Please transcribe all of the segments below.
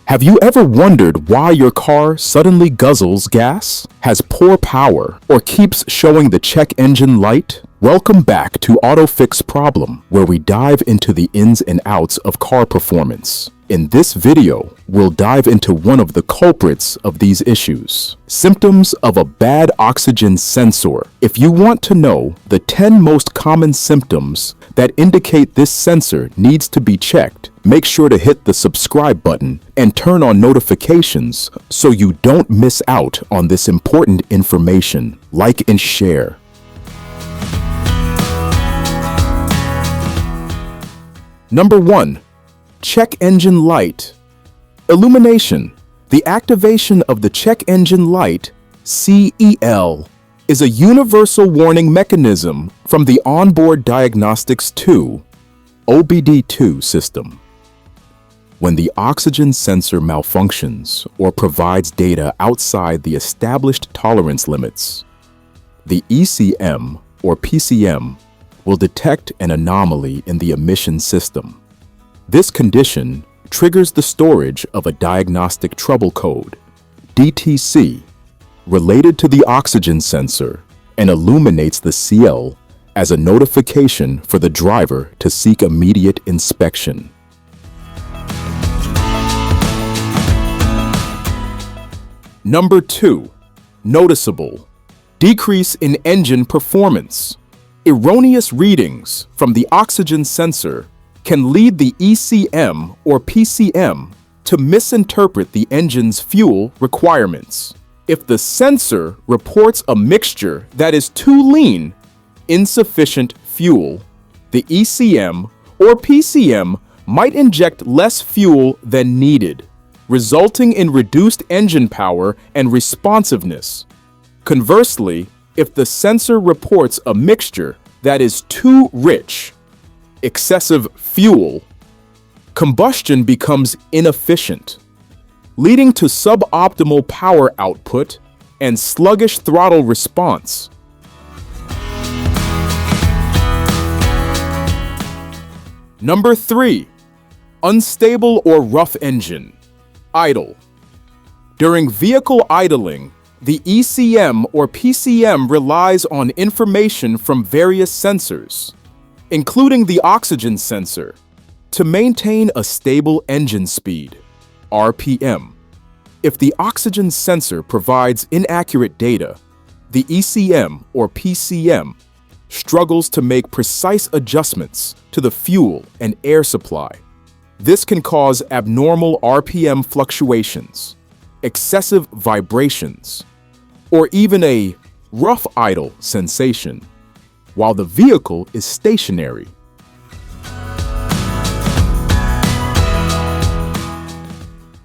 Have you ever wondered why your car suddenly guzzles gas, has poor power, or keeps showing the check engine light? Welcome back to Auto Fix Problem, where we dive into the ins and outs of car performance. In this video, we'll dive into one of the culprits of these issues: symptoms of a bad oxygen sensor. If you want to know the 10 most common symptoms that indicate this sensor needs to be checked, make sure to hit the subscribe button and turn on notifications so you don't miss out on this important information. Like and share. Number 1. Check engine light. Illumination. The activation of the check engine light, CEL, is a universal warning mechanism from the Onboard Diagnostics 2 (OBD2) system. When the oxygen sensor malfunctions or provides data outside the established tolerance limits, the ECM or PCM will detect an anomaly in the emission system. This condition triggers the storage of a diagnostic trouble code, DTC, related to the oxygen sensor and illuminates the CL as a notification for the driver to seek immediate inspection. Number 2. Noticeable. Decrease in engine performance. Erroneous readings from the oxygen sensor can lead the ECM or PCM to misinterpret the engine's fuel requirements. If the sensor reports a mixture that is too lean, insufficient fuel, the ECM or PCM might inject less fuel than needed, resulting in reduced engine power and responsiveness. Conversely, if the sensor reports a mixture that is too rich, excessive fuel, combustion becomes inefficient, leading to suboptimal power output and sluggish throttle response. Number 3. Unstable or rough engine. Idle. During vehicle idling, the ECM or PCM relies on information from various sensors, including the oxygen sensor, to maintain a stable engine speed, RPM. If the oxygen sensor provides inaccurate data, the ECM or PCM struggles to make precise adjustments to the fuel and air supply. This can cause abnormal RPM fluctuations, excessive vibrations, or even a rough idle sensation while the vehicle is stationary.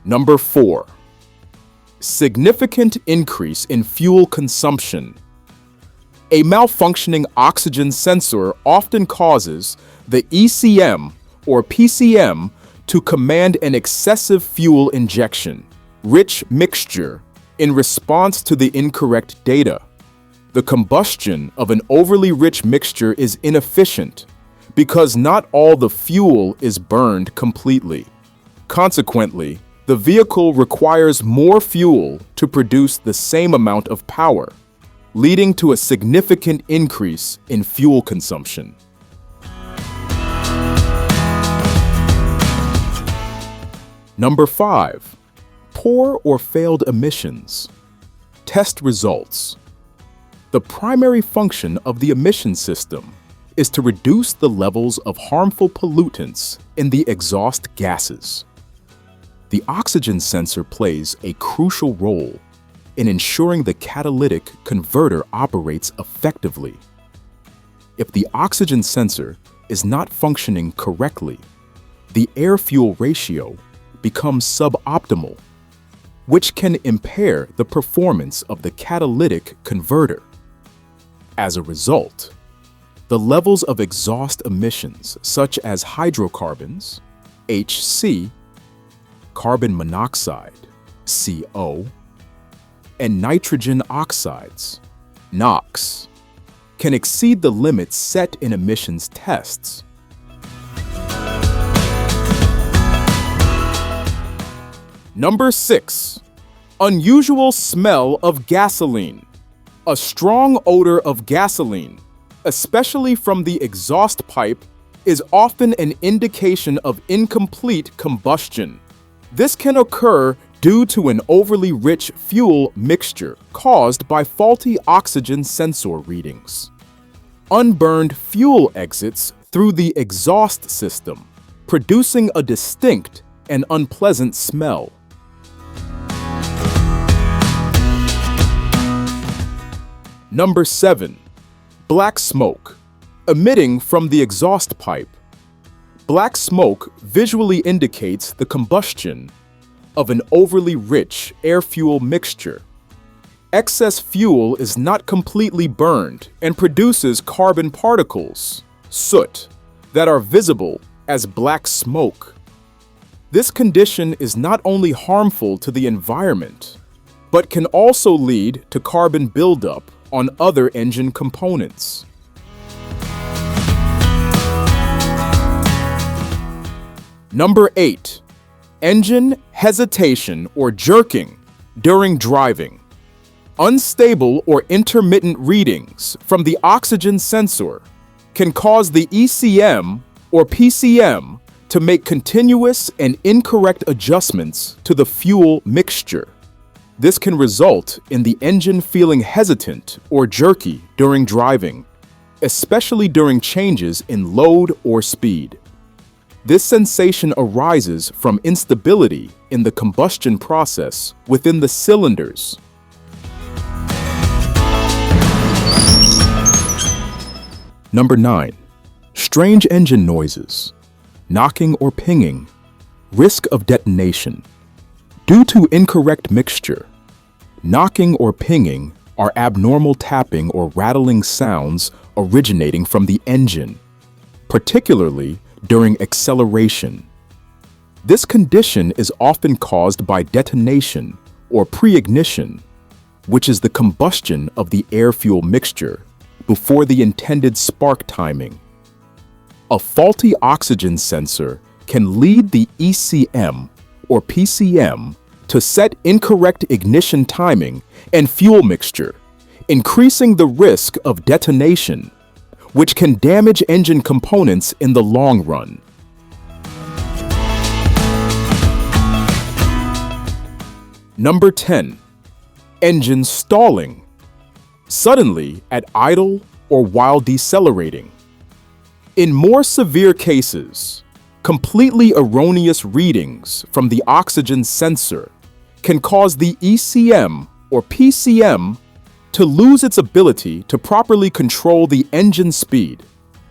Number 4. Significant increase in fuel consumption. A malfunctioning oxygen sensor often causes the ECM or PCM to command an excessive fuel injection, rich mixture, in response to the incorrect data. The combustion of an overly rich mixture is inefficient because not all the fuel is burned completely. Consequently, the vehicle requires more fuel to produce the same amount of power, leading to a significant increase in fuel consumption. Number 5. Poor or failed emissions. Test results. The primary function of the emission system is to reduce the levels of harmful pollutants in the exhaust gases. The oxygen sensor plays a crucial role in ensuring the catalytic converter operates effectively. If the oxygen sensor is not functioning correctly, the air-fuel ratio becomes suboptimal, which can impair the performance of the catalytic converter. As a result, the levels of exhaust emissions such as hydrocarbons, HC, carbon monoxide, CO, and nitrogen oxides, NOx, can exceed the limits set in emissions tests. Number 6. Unusual smell of gasoline. A strong odor of gasoline, especially from the exhaust pipe, is often an indication of incomplete combustion. This can occur due to an overly rich fuel mixture caused by faulty oxygen sensor readings. Unburned fuel exits through the exhaust system, producing a distinct and unpleasant smell. Number 7. Black smoke, emitting from the exhaust pipe. Black smoke visually indicates the combustion of an overly rich air-fuel mixture. Excess fuel is not completely burned and produces carbon particles, soot, that are visible as black smoke. This condition is not only harmful to the environment, but can also lead to carbon buildup on other engine components. Number 8. Engine hesitation or jerking during driving. Unstable or intermittent readings from the oxygen sensor can cause the ECM or PCM to make continuous and incorrect adjustments to the fuel mixture. This can result in the engine feeling hesitant or jerky during driving, especially during changes in load or speed. This sensation arises from instability in the combustion process within the cylinders. Number 9. Strange engine noises, knocking or pinging, risk of detonation. Due to incorrect mixture, knocking or pinging are abnormal tapping or rattling sounds originating from the engine, particularly during acceleration. This condition is often caused by detonation or pre-ignition, which is the combustion of the air-fuel mixture before the intended spark timing. A faulty oxygen sensor can lead the ECM or PCM to set incorrect ignition timing and fuel mixture, increasing the risk of detonation, which can damage engine components in the long run. Number 10. Engine stalling, suddenly at idle or while decelerating. In more severe cases, completely erroneous readings from the oxygen sensor can cause the ECM or PCM to lose its ability to properly control the engine speed,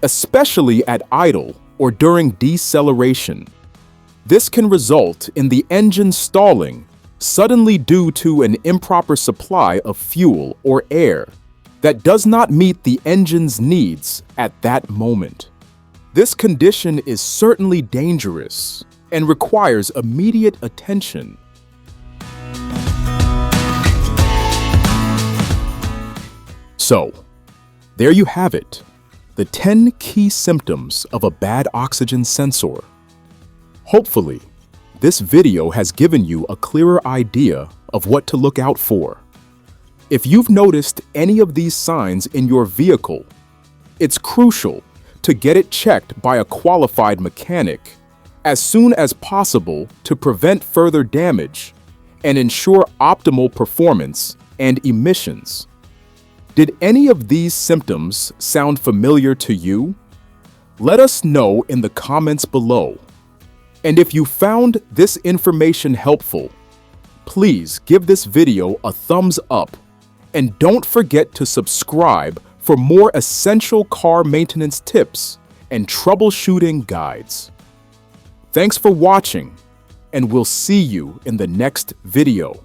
especially at idle or during deceleration. This can result in the engine stalling suddenly due to an improper supply of fuel or air that does not meet the engine's needs at that moment. This condition is certainly dangerous and requires immediate attention. So, there you have it, the 10 key symptoms of a bad oxygen sensor. Hopefully, this video has given you a clearer idea of what to look out for. If you've noticed any of these signs in your vehicle, it's crucial to get it checked by a qualified mechanic as soon as possible to prevent further damage and ensure optimal performance and emissions. Did any of these symptoms sound familiar to you? Let us know in the comments below. And if you found this information helpful, please give this video a thumbs up and don't forget to subscribe for more essential car maintenance tips and troubleshooting guides. Thanks for watching, and we'll see you in the next video.